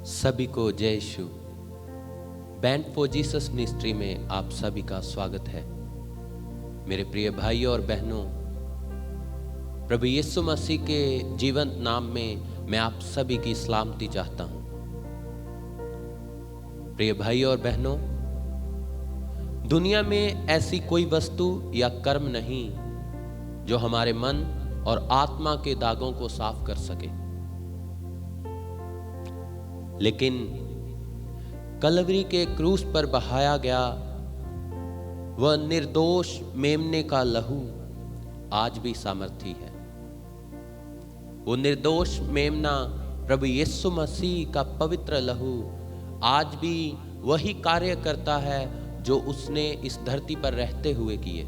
सभी को जय यीशु। बैंड फॉर जीसस मिनिस्ट्री में आप सभी का स्वागत है। मेरे प्रिय भाइयों और बहनों, प्रभु यीशु मसीह के जीवंत नाम में मैं आप सभी की सलामती चाहता हूं। प्रिय भाइयों और बहनों, दुनिया में ऐसी कोई वस्तु या कर्म नहीं जो हमारे मन और आत्मा के दागों को साफ कर सके, लेकिन कलवरी के क्रूस पर बहाया गया वह निर्दोष मेमने का लहू आज भी सामर्थी है। वो निर्दोष मेमना प्रभु यीशु मसीह का पवित्र लहू आज भी वही कार्य करता है जो उसने इस धरती पर रहते हुए किए।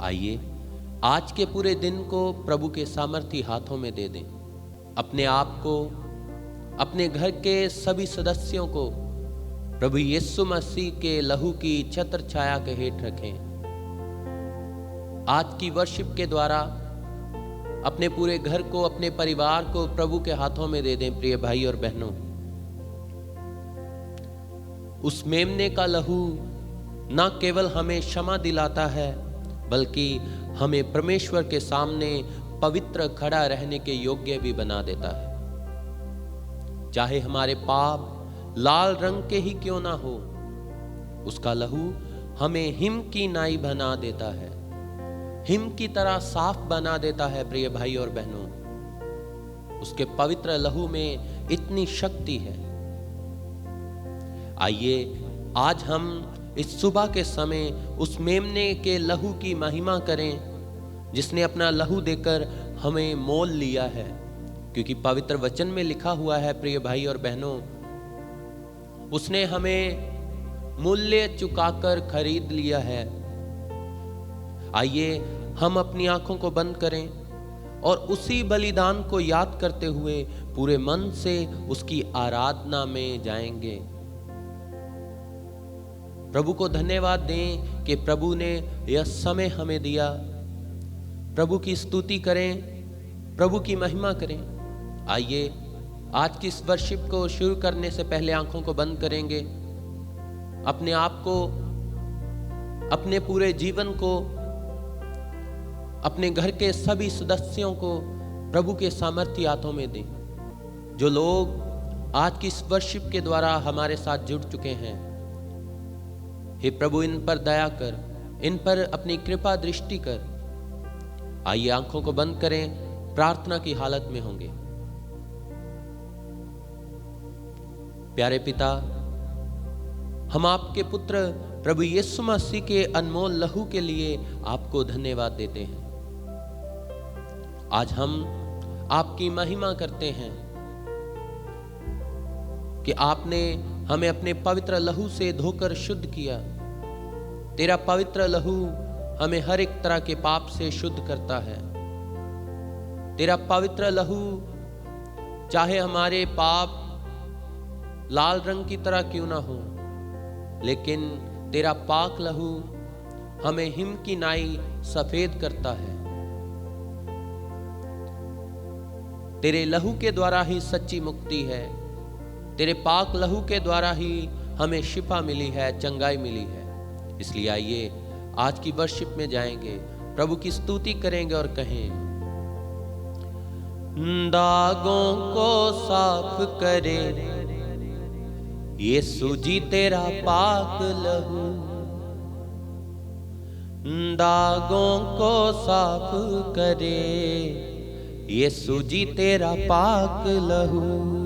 आइए आज के पूरे दिन को प्रभु के सामर्थी हाथों में दे दें। अपने आप को, अपने घर के सभी सदस्यों को प्रभु यीशु मसीह के लहू की छत्र छाया के हेठ रखें। आज की वर्शिप के द्वारा अपने पूरे घर को, अपने परिवार को प्रभु के हाथों में दे दें। प्रिय भाई और बहनों, उस मेमने का लहू न केवल हमें क्षमा दिलाता है, बल्कि हमें परमेश्वर के सामने पवित्र खड़ा रहने के योग्य भी बना देता है। चाहे हमारे पाप लाल रंग के ही क्यों ना हो, उसका लहू हमें हिम की नाई बना देता है, हिम की तरह साफ बना देता है। प्रिय भाई और बहनों, उसके पवित्र लहू में इतनी शक्ति है। आइए आज हम इस सुबह के समय उस मेमने के लहू की महिमा करें, जिसने अपना लहू देकर हमें मोल लिया है। क्योंकि पवित्र वचन में लिखा हुआ है, प्रिय भाई और बहनों, उसने हमें मूल्य चुकाकर खरीद लिया है। आइए हम अपनी आंखों को बंद करें और उसी बलिदान को याद करते हुए पूरे मन से उसकी आराधना में जाएंगे। प्रभु को धन्यवाद दें कि प्रभु ने यह समय हमें दिया। प्रभु की स्तुति करें, प्रभु की महिमा करें। आइए आज की इस वर्शिप को शुरू करने से पहले आंखों को बंद करेंगे। अपने आप को, अपने पूरे जीवन को, अपने घर के सभी सदस्यों को प्रभु के सामर्थी हाथों में दें। जो लोग आज की इस वर्शिप के द्वारा हमारे साथ जुड़ चुके हैं, हे प्रभु इन पर दया कर, इन पर अपनी कृपा दृष्टि कर। आइए आंखों को बंद करें, प्रार्थना की हालत में होंगे। प्यारे पिता, हम आपके पुत्र प्रभु यीशु मसीह के अनमोल लहू के लिए आपको धन्यवाद देते हैं। आज हम आपकी महिमा करते हैं कि आपने हमें अपने पवित्र लहू से धोकर शुद्ध किया। तेरा पवित्र लहू हमें हर एक तरह के पाप से शुद्ध करता है। तेरा पवित्र लहू, चाहे हमारे पाप लाल रंग की तरह क्यों ना हो, लेकिन तेरा पाक लहू हमें हिम की नाई सफेद करता है। तेरे लहू के द्वारा ही सच्ची मुक्ति है। तेरे पाक लहू के द्वारा ही हमें शिफा मिली है, चंगाई मिली है। इसलिए आइए आज की वर्शिप में जाएंगे, प्रभु की स्तुति करेंगे और कहें, दागों को साफ करे यीशु जी तेरा पाक लहू, दागों को साफ करे यीशु जी तेरा पाक लहू।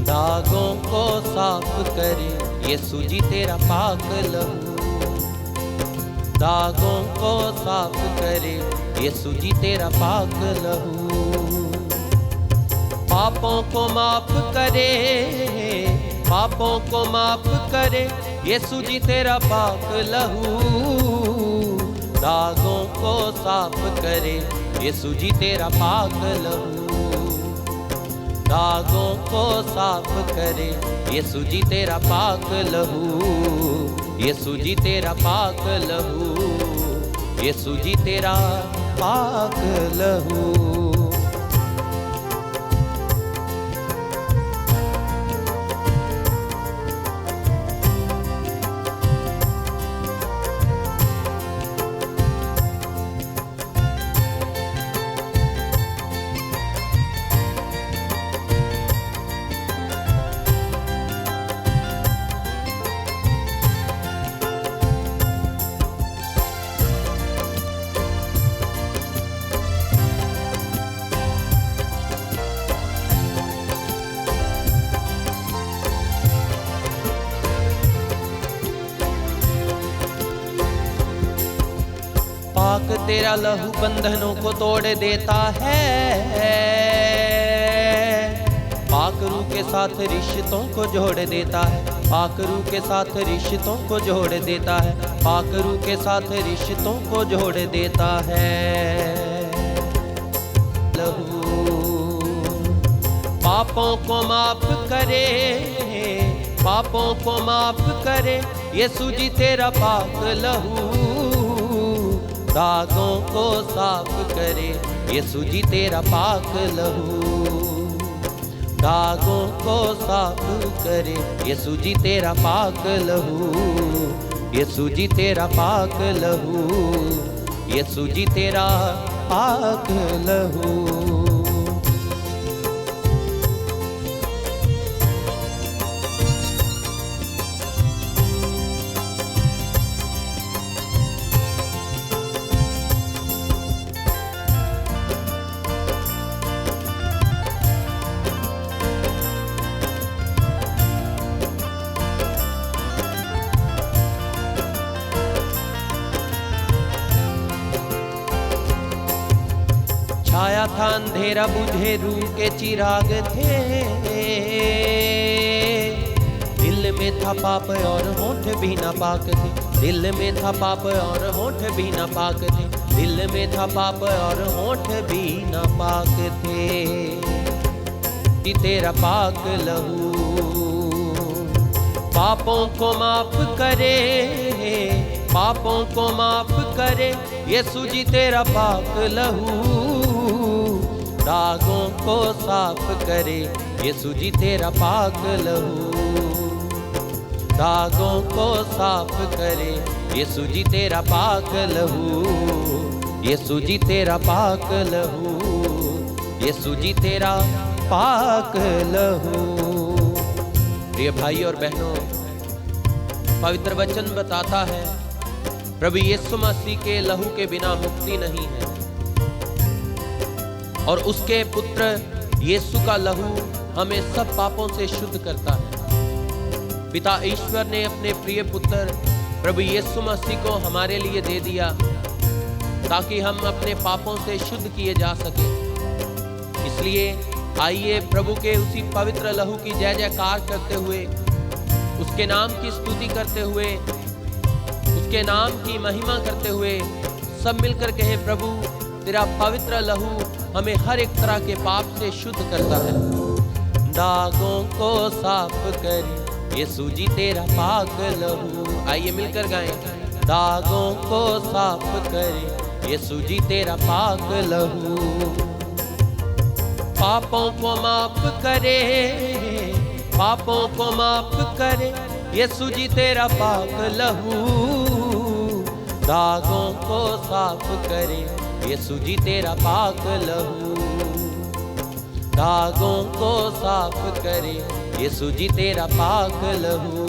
दागों को साफ करे यीशु जी तेरा पाक लहू, दागों को साफ करे यीशु जी तेरा पाक लहू। पापों को माफ करे, पापों को माफ करे। यीशु जी तेरा पाक लहू दागों को साफ करे। यीशु जी तेरा पाक लहू दागों को साफ करे। यीशु जी तेरा पाक लहू, यीशु जी तेरा पाक लहू, यीशु जी तेरा पाक लहू। पाक तेरा लहू बंधनों को तोड़ देता है, पाक रूह के साथ रिश्तों को जोड़ देता है, पाक रूह के साथ रिश्तों को जोड़ देता है, पाक रूह के साथ रिश्तों को जोड़ देता है लहू। पापों को माफ करे, पापों को माफ करे। यीशु जी तेरा पाक लहू दागों को साफ करे। यीशु जी तेरा पाक लहू दागों को साफ करे। यीशु जी तेरा पाक लहू, यीशु जी तेरा पाक लहू, यीशु जी तेरा पाक लहू। छाया था अंधेरा बुझे रूह के चिराग थे, दिल में था पाप और होंठ भी नापाक थे, दिल में था पाप और होंठ भी नापाक थे, दिल में था पाप और होंठ भी नापाक थे। कि तेरा पाक लहू पापों को माफ करे, पापों को माफ करे। यीशु जी तेरा पाक लहू दागों को साफ करे। यीशु जी तेरा पाक लहू दागों को साफ करे। यीशु जी तेरा पाक लहू, यीशु जी तेरा पाक लहू, यीशु जी तेरा पाक लहू। प्रिय भाई और बहनों, पवित्र वचन बताता है प्रभु यीशु मसीह के लहू के बिना मुक्ति नहीं है, और उसके पुत्र यीशु का लहू हमें सब पापों से शुद्ध करता है। पिता ईश्वर ने अपने प्रिय पुत्र प्रभु यीशु मसीह को हमारे लिए दे दिया ताकि हम अपने पापों से शुद्ध किए जा सके। इसलिए आइए प्रभु के उसी पवित्र लहू की जय जयकार करते हुए, उसके नाम की स्तुति करते हुए, उसके नाम की महिमा करते हुए सब मिलकर कहें, प्रभु तेरा पवित्र लहू हमें हर एक तरह के पाप से शुद्ध करता है। दागों को साफ करे यीशु जी तेरा पाक लहू। आइए मिलकर गाएं, दागों को साफ करे यीशु जी तेरा पाक लहू। पापों को माफ करे, पापों को माफ करे यीशु जी तेरा पाक लहू। दागों को साफ करे यीशु जी तेरा पाक लहू। दागों को साफ करे यीशु जी तेरा पाक लहू।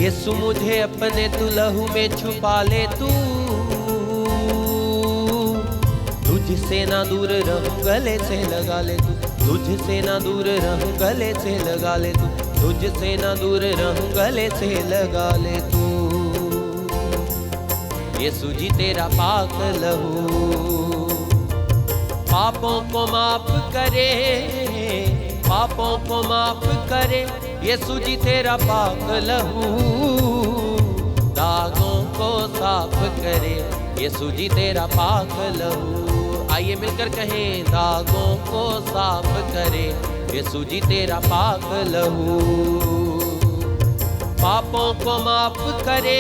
यीशु मुझे अपने तू लहू में छुपा ले तू, तुझसे ना दूर रहूं गले से लगा ले तू, तुझसे ना दूर रहूं गले से लगा ले तू, तुझसे ना दूर रहूं गले से लगा ले तू। यीशु जी तेरा पाक लहू पापों को माफ करे, पापों को माफ करे। यीशु जी तेरा पाक लहू दागों को साफ करे। यीशु जी तेरा पाक लहू, आइए मिलकर कहें, दागों को साफ करे। यीशु जी तेरा पाक लहू पापों को माफ करे,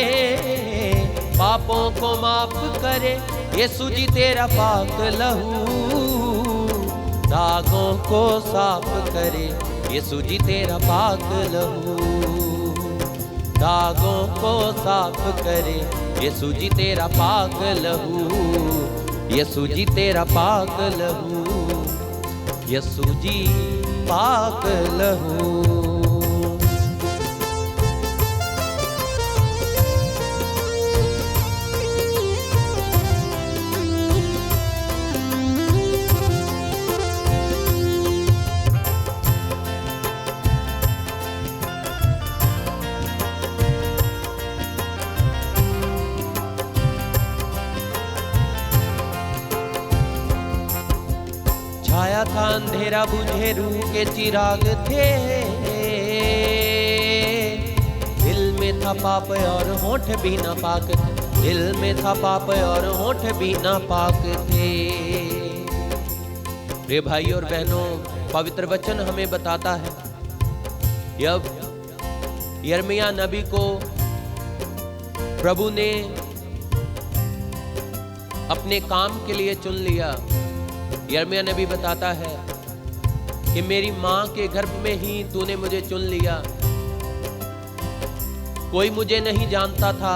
पापों को माफ करे। यीशु जी तेरा पाक लहू दागों को साफ करे। यीशु जी तेरा पाक लहू दागों को साफ करे। यीशु जी तेरा पाक लहू, यीशु जी तेरा पाक लहू, यीशु जी पाक लहू। छाया था अंधेरा बुझे रूह के चिराग थे, दिल में था पाप और होंठ भी नापाक थे, दिल में था पाप और होंठ भी नापाक थे। प्रिय भाई और बहनों, पवित्र वचन हमें बताता है जब यिर्मयाह नबी को प्रभु ने अपने काम के लिए चुन लिया। यिर्मयाह नबी बताता है कि मेरी मां के गर्भ में ही तूने मुझे चुन लिया। कोई मुझे नहीं जानता था,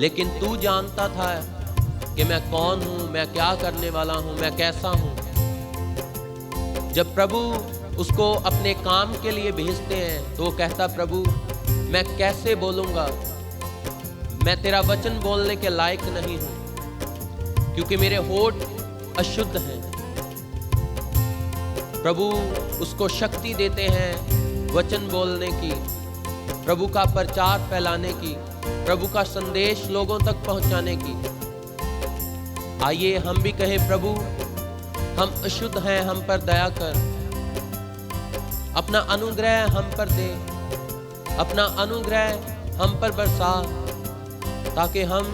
लेकिन तू जानता था कि मैं कौन हूं, मैं क्या करने वाला हूं, मैं कैसा हूं। जब प्रभु उसको अपने काम के लिए भेजते हैं तो वो कहता, प्रभु मैं कैसे बोलूंगा, मैं तेरा वचन बोलने के लायक नहीं हूं, क्योंकि मेरे होठ अशुद्ध हैं। प्रभु उसको शक्ति देते हैं वचन बोलने की, प्रभु का प्रचार फैलाने की, प्रभु का संदेश लोगों तक पहुंचाने की। आइए हम भी कहें, प्रभु हम अशुद्ध हैं, हम पर दया कर, अपना अनुग्रह हम पर दे, अपना अनुग्रह हम पर बरसा, ताकि हम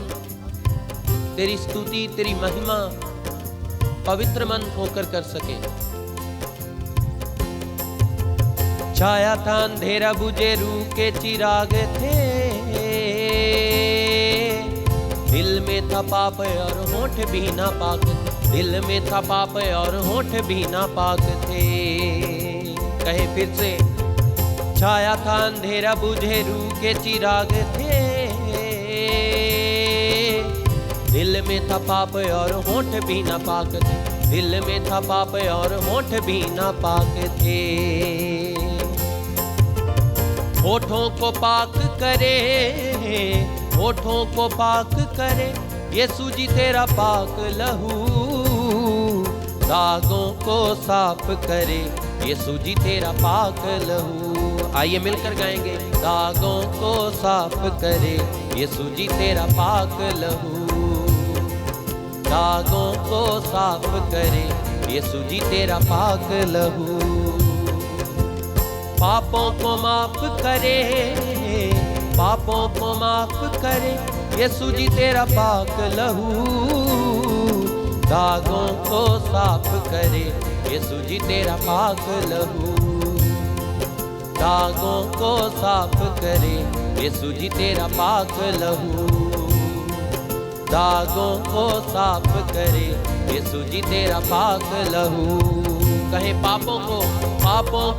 तेरी स्तुति, तेरी महिमा पवित्र मन होकर कर सके। छाया था अंधेरा बुझे रूह के चिराग थे, दिल में था पाप और होंठ भी नापाक थे, दिल में था पाप और होंठ भी नापाक थे। कहे फिर से, छाया था अंधेरा बुझे रूह के चिराग थे, दिल में था पाप और होंठ भी नापाक थे, दिल में था पाप और होंठ भी नापाक थे। होठों को पाक करे, होठों को पाक करे। यीशु जी तेरा पाक लहू दागों को साफ करे। यीशु जी तेरा पाक लहू, आइए मिलकर गाएंगे, दागों को साफ करे। यीशु जी तेरा पाक लहू दागों को साफ करे। यीशु जी तेरा पाक लहू पापों को माफ करे, पापों को माफ करे। यीशु जी तेरा पाक लहू दागों को साफ करे। यीशु जी तेरा पाक लहू दागों को साफ करे। यीशु जी तेरा पाक लहू दागों को साफ करे। यीशु जी तेरा पाक लहू, कहे पापों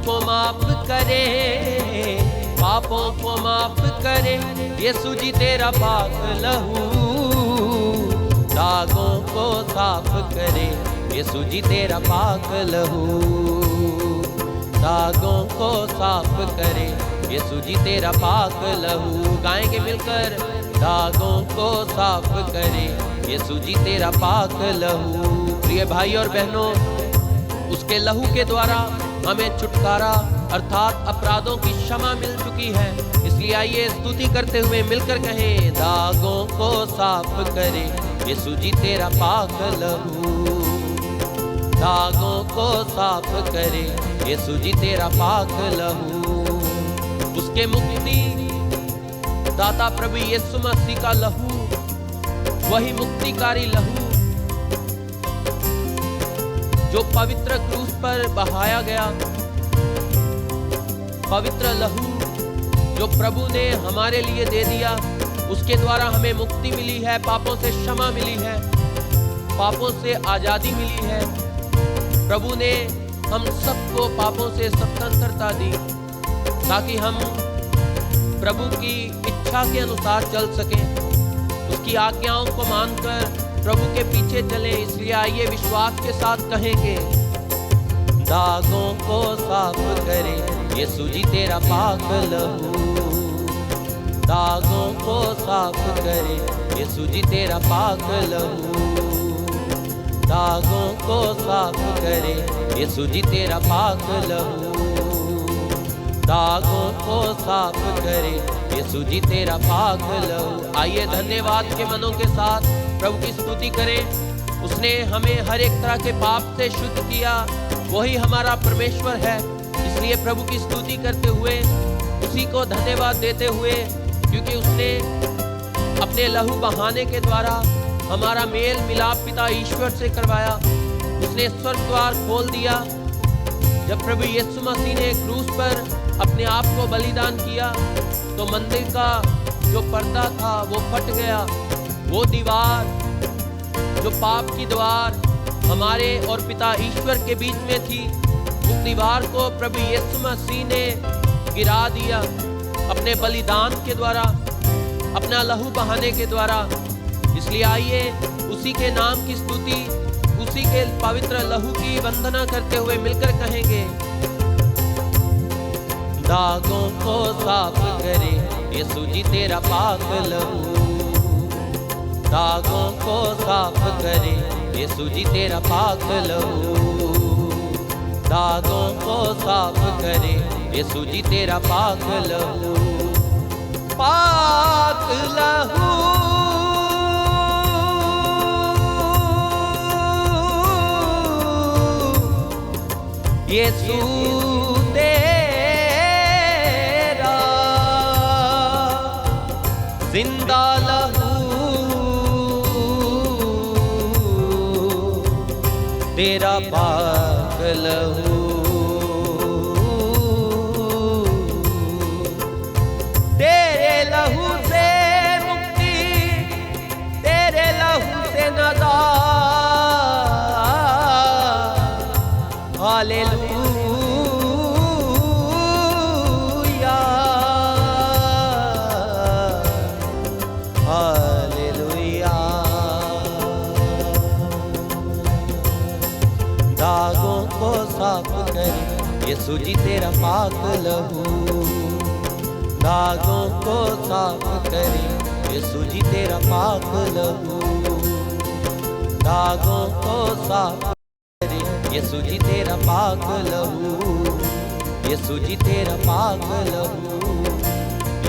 को माफ करे, पापों को माफ करे। यीशु जी तेरा पाक लहू दागों को साफ करे। यीशु जी तेरा पाक लहू दागों को साफ करे। यीशु जी तेरा पाक लहू। गाएंगे मिलकर, दागों को साफ करे यीशु जी तेरा पाक लहू। प्रिय भाई और बहनों, उसके लहू के द्वारा हमें छुटकारा अर्थात अपराधों की क्षमा मिल चुकी है। इसलिए आइए स्तुति करते हुए मिलकर कहें, दागों को साफ करे यीशु जी तेरा पाक लहू। दागों को साफ करे यीशु जी तेरा पाक लहू। उसके मुक्ति दाता प्रभु यीशु मसीह का लहू, वही मुक्तिकारी लहू जो पवित्र क्रूस पर बहाया गया, पवित्र लहू जो प्रभु ने हमारे लिए दे दिया। उसके द्वारा हमें मुक्ति मिली है, पापों से क्षमा मिली है, पापों से आजादी मिली है। प्रभु ने हम सबको पापों से स्वतंत्रता दी ताकि हम प्रभु की इच्छा के अनुसार चल सकें, उसकी आज्ञाओं को मानकर प्रभु के पीछे चलें। इसलिए आइए विश्वास के साथ कहेंगे, दागों को साफ करे यीशु जी तेरा पाक लहू। दागों को साफ करे यीशु जी तेरा पाक लहू। दागों को साफ करे यीशु जी तेरा पाक लहू। दागों को साफ करे यीशु जी तेरा पाक लहू। आइए धन्यवाद के मनों के साथ प्रभु की स्तुति करें। उसने हमें हर एक तरह के पाप से शुद्ध किया, वही हमारा परमेश्वर है। इसलिए प्रभु की स्तुति करते हुए, उसी को धन्यवाद देते हुए, क्योंकि उसने अपने लहू बहाने के द्वारा हमारा मेल मिलाप पिता ईश्वर से करवाया। उसने स्वर्ग द्वार खोल दिया। जब प्रभु यीशु मसीह ने क्रूस पर अपने आप को बलिदान किया तो मंदिर का जो पर्दा था वो फट गया। वो दीवार जो पाप की दीवार हमारे और पिता ईश्वर के बीच में थी, उस दीवार को प्रभु यीशु मसीह ने गिरा दिया अपने बलिदान के द्वारा, अपना लहू बहाने के द्वारा। इसलिए आइए उसी के नाम की स्तुति, उसी के पवित्र लहू की वंदना करते हुए मिलकर कहेंगे, दागों को साफ करे यीशु जी तेरा पाक लहू। दागों को साफ करे यीशु जी तेरा पाक लहू। दागों को साफ करे यीशु जी तेरा पाक लहू। पाक लहू यीशु तेरा जिंदा लहू, तेरा पाक लहू। तेरे लहू से मुक्ति, तेरे लहू से नजात। Hallelujah, hallelujah. दागों को साफ करे यीशु जी तेरा पाक लहू। दागों को साफ करे यीशु जी तेरा पाक लहू। दागों को साफ करे यीशु जी तेरा पाक लहू। यीशु जी तेरा पाक लहू।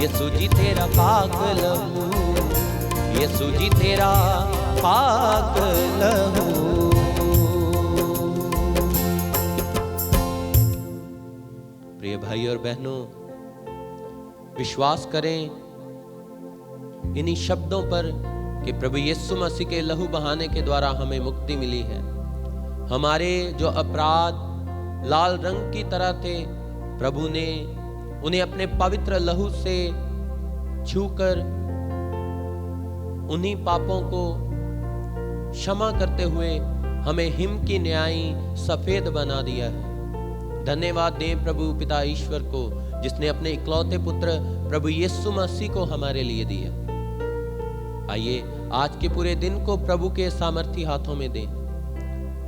यीशु जी तेरा पाक लहू। यीशु जी तेरा पाक लहू। प्रिय भाई और बहनों, विश्वास करें इन्हीं शब्दों पर कि प्रभु यीशु मसीह के लहू बहाने के द्वारा हमें मुक्ति मिली है। हमारे जो अपराध लाल रंग की तरह थे, प्रभु ने उन्हें अपने पवित्र लहू से छूकर उन्हीं पापों को क्षमा करते हुए हमें हिम की न्यायी सफेद बना दिया है। धन्यवाद दें प्रभु पिता ईश्वर को, जिसने अपने इकलौते पुत्र प्रभु यीशु मसीह को हमारे लिए दिया। आइए आज के पूरे दिन को प्रभु के सामर्थी हाथों में दें।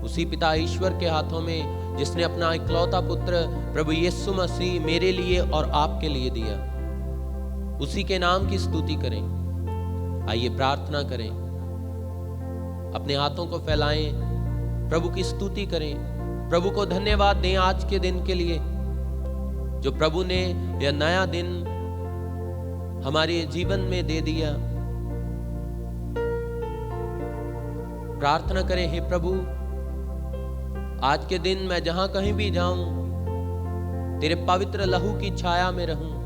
उसी पिता ईश्वर के हाथों में जिसने अपना इकलौता पुत्र प्रभु यीशु मसीह मेरे लिए और आपके लिए दिया, उसी के नाम की स्तुति करें। आइए प्रार्थना करें, अपने हाथों को फैलाएं, प्रभु की स्तुति करें, प्रभु को धन्यवाद दें आज के दिन के लिए जो प्रभु ने यह नया दिन हमारे जीवन में दे दिया। प्रार्थना करें, हे प्रभु आज के दिन मैं जहां कहीं भी जाऊं तेरे पवित्र लहू की छाया में रहूं।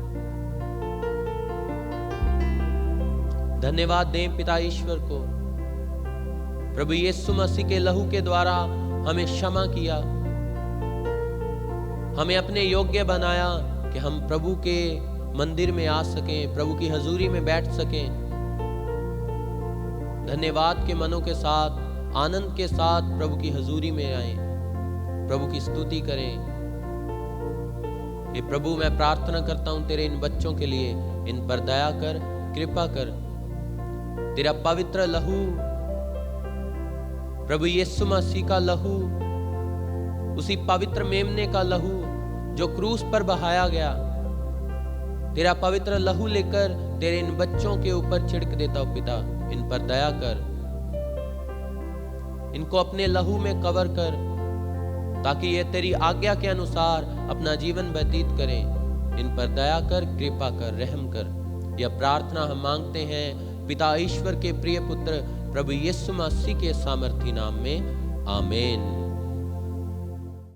धन्यवाद दें पिता ईश्वर को, प्रभु यीशु मसीह के लहू के द्वारा हमें क्षमा किया, हमें अपने योग्य बनाया कि हम प्रभु के मंदिर में आ सकें, प्रभु की हजूरी में बैठ सकें। धन्यवाद के मनों के साथ, आनंद के साथ प्रभु की हजूरी में आए, प्रभु की स्तुति करें। हे प्रभु, मैं प्रार्थना करता हूं तेरे इन बच्चों के लिए, इन पर दया कर, कृपा कर। तेरा पवित्र लहू, प्रभु यीशु मसीह का लहू, उसी पवित्र मेमने का लहू जो क्रूस पर बहाया गया, तेरा पवित्र लहू लेकर तेरे इन बच्चों के ऊपर छिड़क देता हूं पिता। इन पर दया कर, इनको अपने लहू में कवर कर, ताकि ये तेरी आज्ञा के अनुसार अपना जीवन व्यतीत करें। इन पर दया कर, कृपा कर, रहम कर। यह प्रार्थना हम मांगते हैं पिता ईश्वर के प्रिय पुत्र प्रभु यीशु मसीह के सामर्थी नाम में, आमीन।